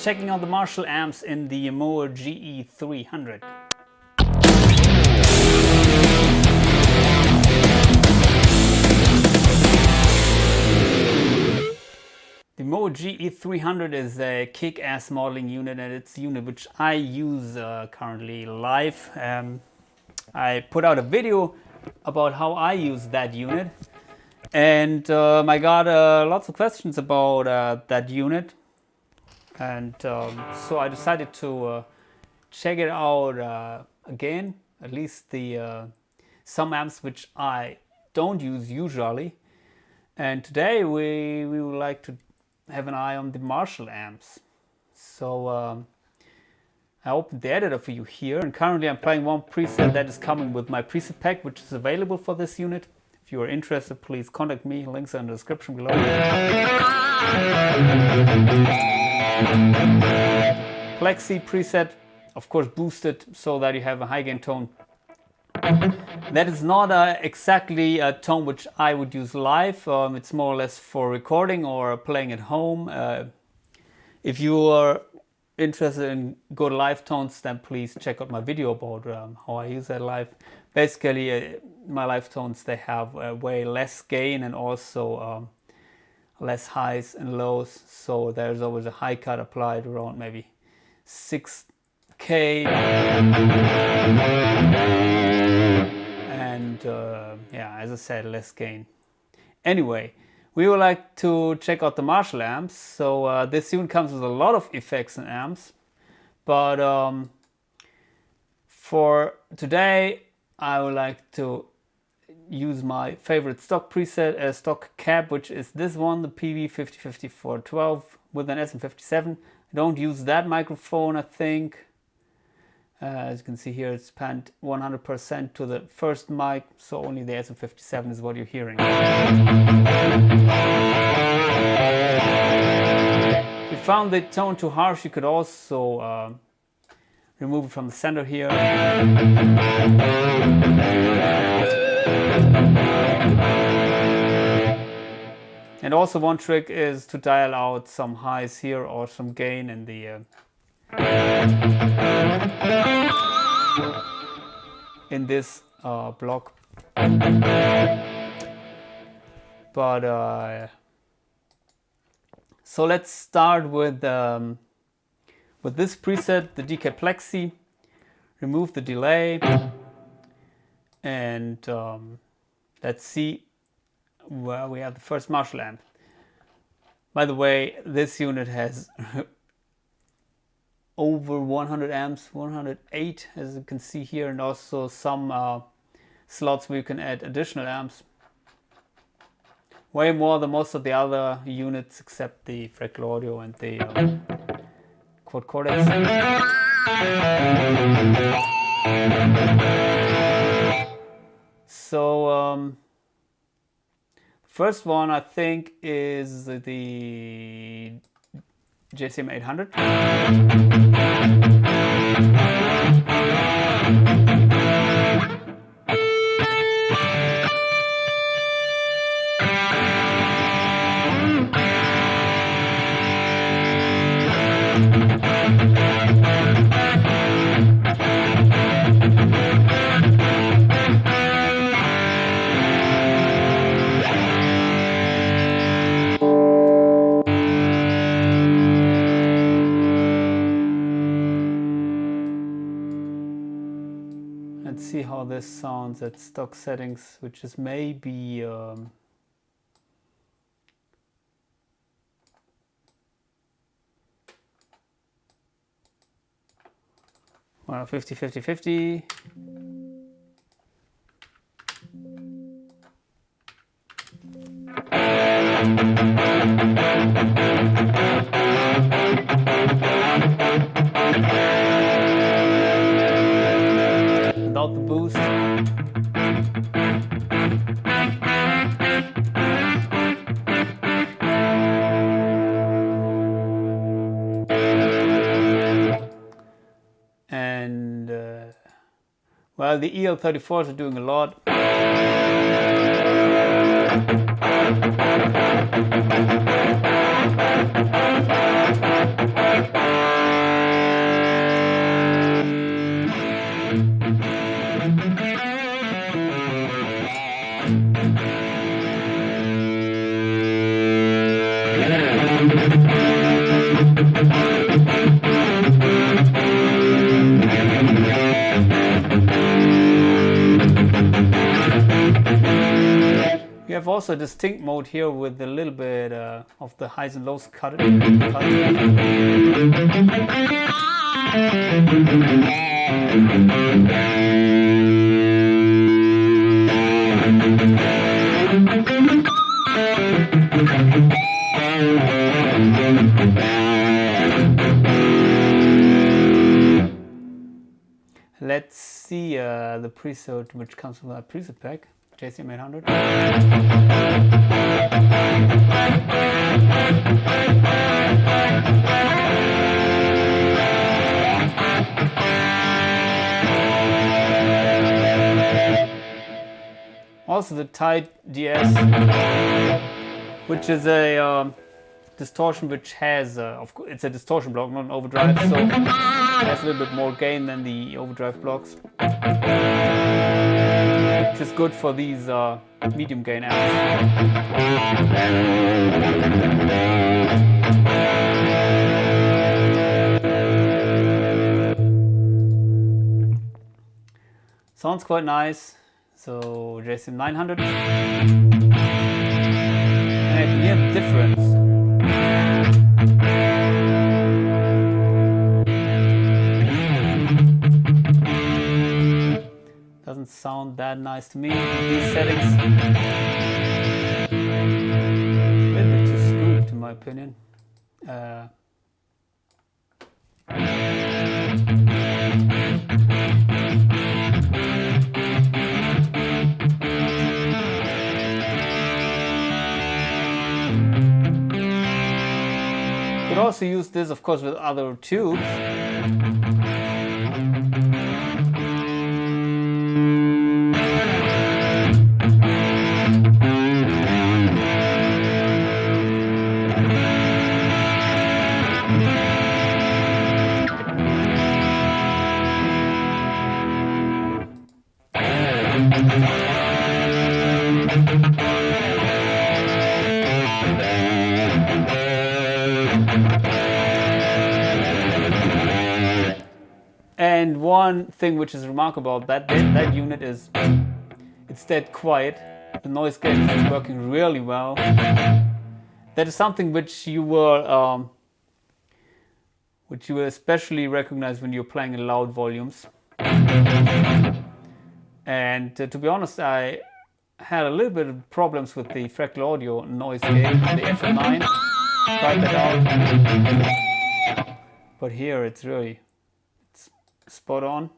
checking out the Marshall amps in the Mooer GE300. The Mooer GE300 is a kick-ass modeling unit, and it's a unit which I use currently live. I put out a video about how I use that unit, and I got lots of questions about that unit, and so I decided to check it out again, at least the some amps which I don't use usually. And today we would like to have an eye on the Marshall amps. So I opened the editor for you here, and currently I'm playing one preset that is coming with my preset pack, which is available for this unit. If you are interested, please contact me. Links are in the description below. Plexi preset, of course boosted so that you have a high gain tone. That is not exactly a tone which I would use live. It's more or less for recording or playing at home. If you are interested in good live tones, then please check out my video about how I use that live. Basically, my live tones, they have way less gain and also less highs and lows. So there's always a high cut applied around maybe 6K. And yeah, as I said, less gain. Anyway, we would like to check out the Marshall amps. So this unit comes with a lot of effects and amps, but for today I would like to use my favorite stock preset, a stock cab, which is this one, the PV505412 with an SM57. I don't use that microphone, I think. As you can see here, it's panned 100% to the first mic, so only the SM57 is what you're hearing. If you found the tone too harsh, you could also remove it from the center here. And also one trick is to dial out some highs here or some gain in the in this block. But so let's start with this preset, the DK Plexi. Remove the delay, and let's see where we have the first Marshall amp. By the way, this unit has over 100 amps, 108 as you can see here, and also some slots where you can add additional amps. Way more than most of the other units except the Fractal Audio and the Quad Cortex. So first one I think is the JCM 800. Let's see how this sounds at stock settings, which is maybe well, 50-50-50. Without the boost. And well, the EL34s are doing a lot. have also a distinct mode here with a little bit of the highs and lows cut. Let's see the preset which comes from that preset pack, JCM800. Also the tight DS, which is a distortion which has, of course, it's a distortion block, not an overdrive, so it has a little bit more gain than the overdrive blocks, which is good for these medium gain amps. Sounds quite nice. So JCM900, and I can hear the difference. Doesn't sound that nice to me with these settings. A little bit too scooped in my opinion. Could also use this, of course, with other tubes. And one thing which is remarkable about that unit is it's dead quiet. The noise gate is working really well. That is something which you will especially recognize when you're playing in loud volumes. And to be honest, I had a little bit of problems with the Fractal Audio noise gate, the FM9. Tried that out, but here it's really spot on.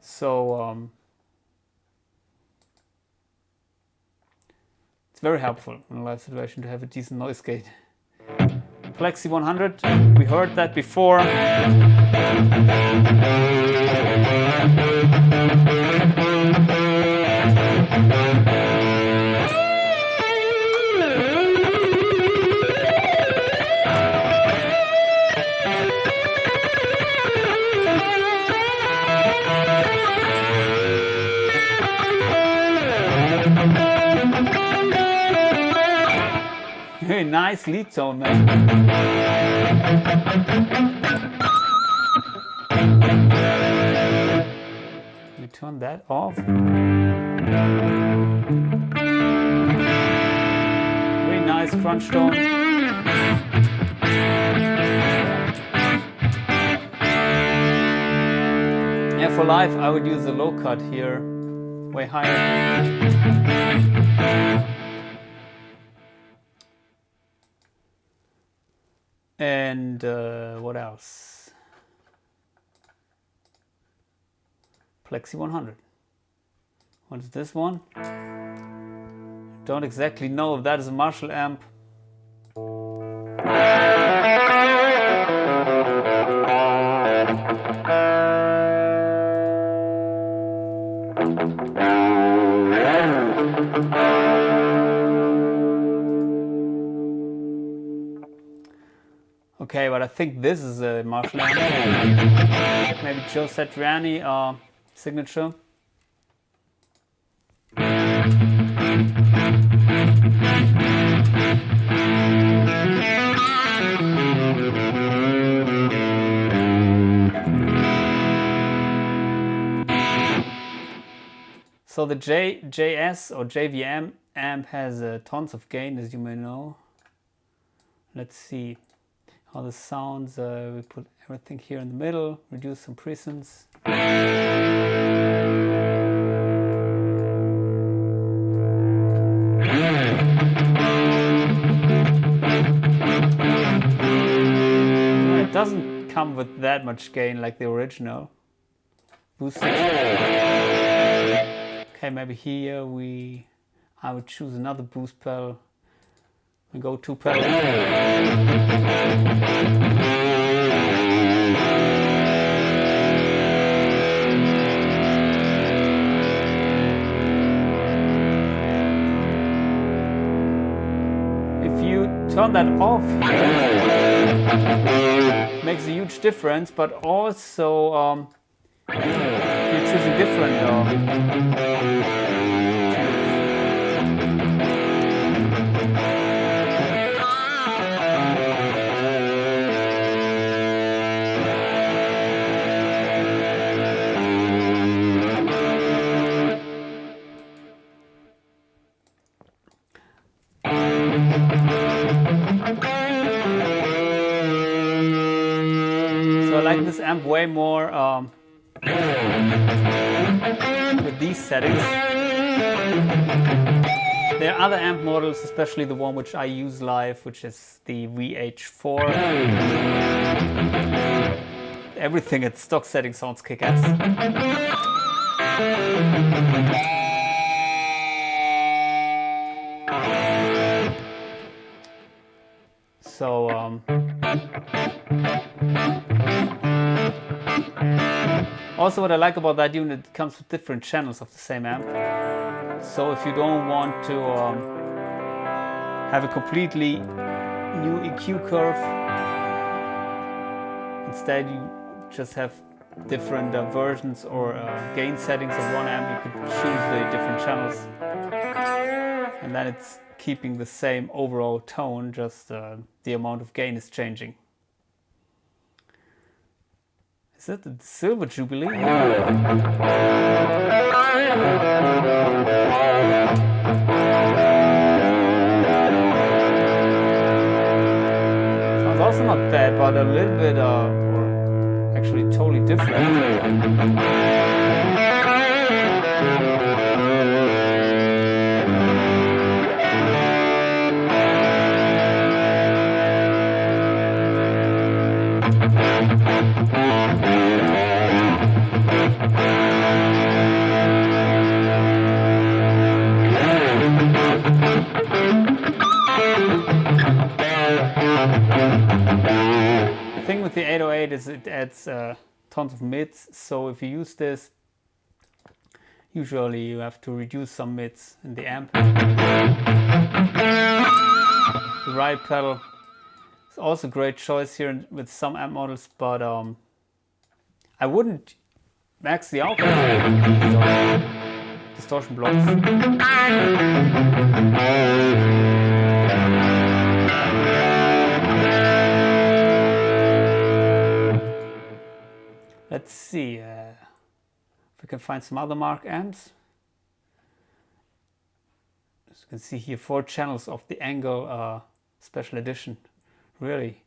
So it's very helpful in a live situation to have a decent noise gate. Plexi 100, we heard that before. Very nice lead tone, man. Let me turn that off. Very nice crunch tone. Yeah, for live I would use a low cut here, way higher. And what else? Plexi 100. What is this one? Don't exactly know if that is a Marshall amp. Okay, but I think this is a Marshall amp. Maybe Joe Satriani signature. So the JS or JVM amp has tons of gain, as you may know. Let's see how this sounds. We put everything here in the middle, reduce some presence. It doesn't come with that much gain like the original. Boost. Okay, maybe here I would choose another boost pedal and go 2 pedals. If you turn that off here, it makes a huge difference, but also if you're choosing different so I like this amp way more with these settings. There are other amp models, especially the one which I use live, which is the VH4. Everything at stock setting sounds kick-ass. So also what I like about that unit, it comes with different channels of the same amp. So if you don't want to have a completely new EQ curve, instead you just have different versions or gain settings of one amp, you could choose the different channels. And then it's keeping the same overall tone, just the amount of gain is changing. Is that the Silver Jubilee? Sounds also not bad, but a little bit, or actually totally different. The thing with the 808 is it adds tons of mids, so if you use this, usually you have to reduce some mids in the amp. The right pedal is also a great choice here with some amp models, but I wouldn't max the output with these distortion blocks. Let's see if we can find some other Mark amps. As you can see here, 4 channels of the Angle Special Edition. Really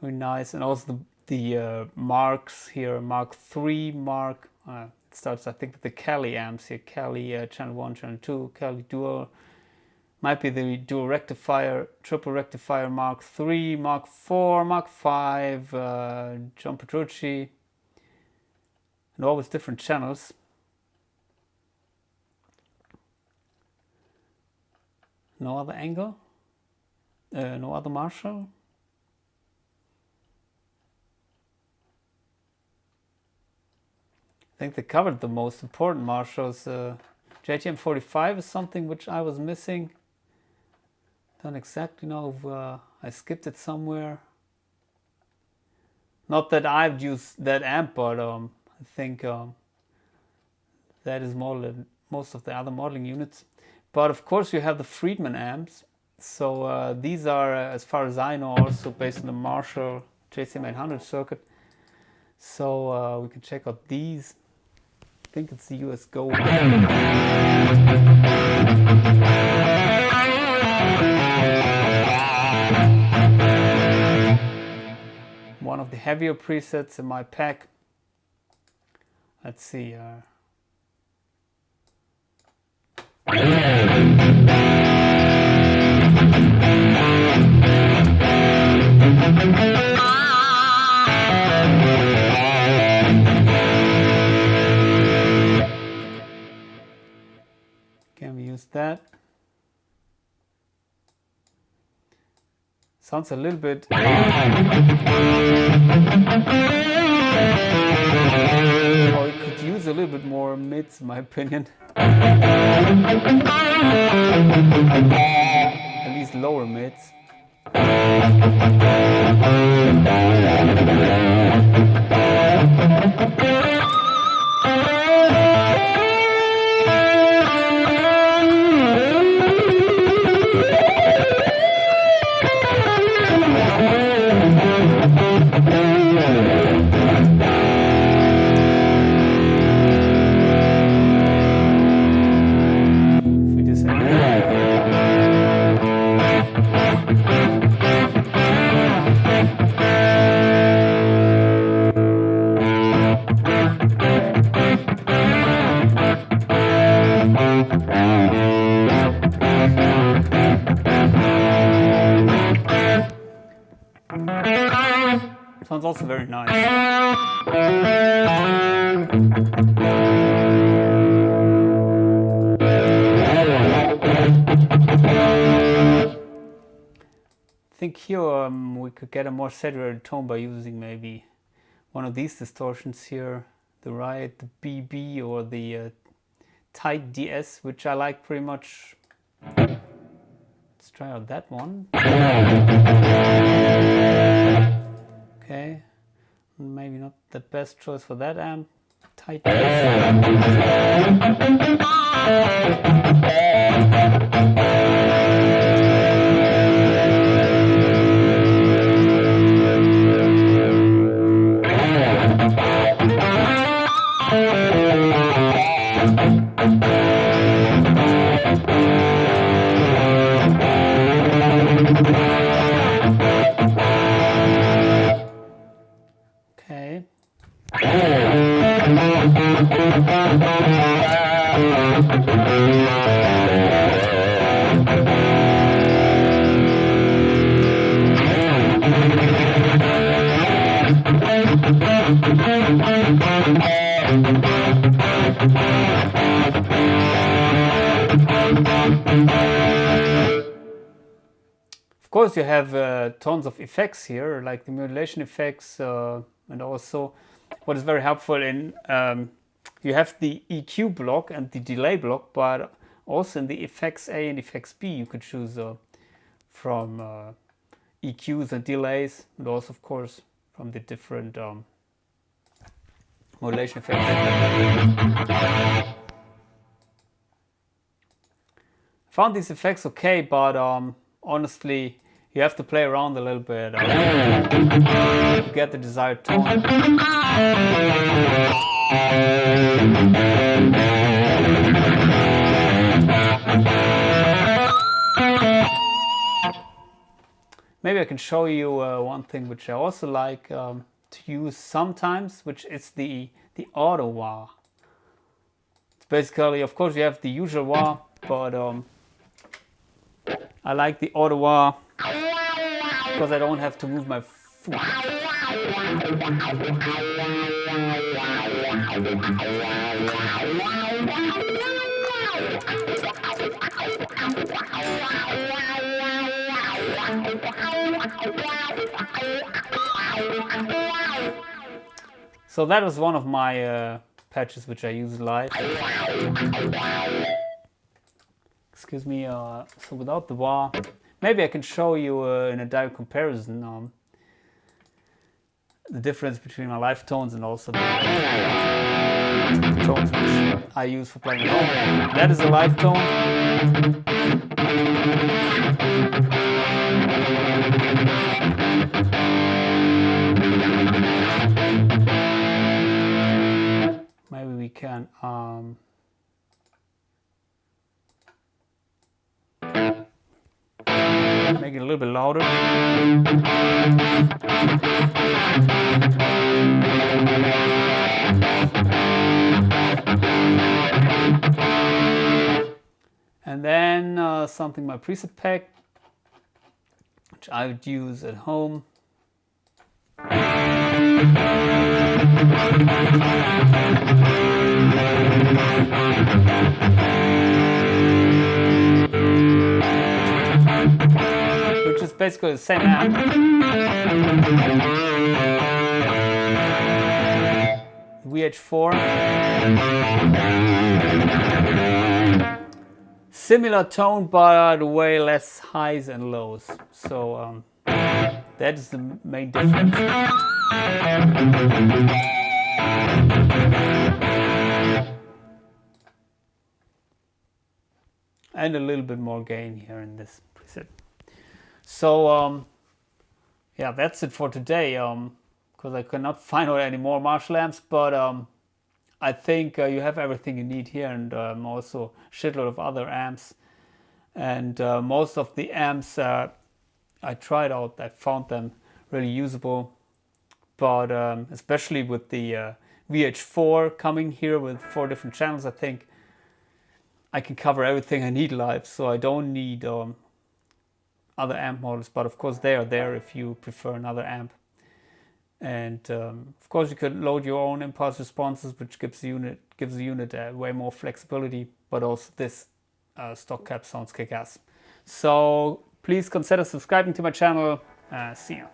nice. And also the Marks here, Mark III, Mark. It starts, I think, with the Kelly amps here. Kelly channel 1, channel 2, Kelly Dual. Might be the dual rectifier, triple rectifier Mark III, Mark IV, Mark V, John Petrucci, and all with different channels. No other Angle, no other Marshall. I think they covered the most important Marshalls. JTM45 is something which I was missing. Don't exactly know if I skipped it somewhere. Not that I've used that amp, but I think that is more than most of the other modeling units. But of course you have the Friedman amps. So these are, as far as I know, also based on the Marshall JCM800 circuit. So we can check out these. think it's the US Gold. One of the heavier presets in my pack. Let's see. Can we use that? Sounds a little bit. Or you could use a little bit more mids, in my opinion. At least lower mids. Sounds also very nice. I think here we could get a more saturated tone by using maybe one of these distortions here, the Riot, the BB, or the Tight DS, which I like pretty much. Let's try out that one. Okay, maybe not the best choice for that amp. Tight Of course, you have tons of effects here, like the modulation effects, and also what is very helpful in you have the EQ block and the delay block, but also in the effects A and effects B you could choose from EQs and delays, and also of course from the different modulation effects. I found these effects okay, but honestly you have to play around a little bit to get the desired tone. Maybe I can show you one thing which I also like to use sometimes, which is the auto wah. It's basically, of course, you have the usual wah, but I like the auto wah because I don't have to move my foot. So that was one of my patches which I use live. Excuse me, so without the wah, maybe I can show you in a direct comparison the difference between my live tones and also the tones which I use for playing at home. That is a live tone. Maybe we can make it a little bit louder. And then something my preset pack, which I would use at home. Which is basically the same amp. VH4. Similar tone, but way less highs and lows. So that is the main difference. And a little bit more gain here in this preset. So yeah, that's it for today. Because I cannot find out any more Marshall amps, but I think you have everything you need here, and also a shitload of other amps. And most of the amps I tried out, I found them really usable. But especially with the VH4 coming here with 4 different channels, I think I can cover everything I need live. So I don't need other amp models, but of course they are there if you prefer another amp. And of course you could load your own impulse responses, which gives the unit way more flexibility, but also this stock cap sounds kick-ass. So please consider subscribing to my channel. See ya.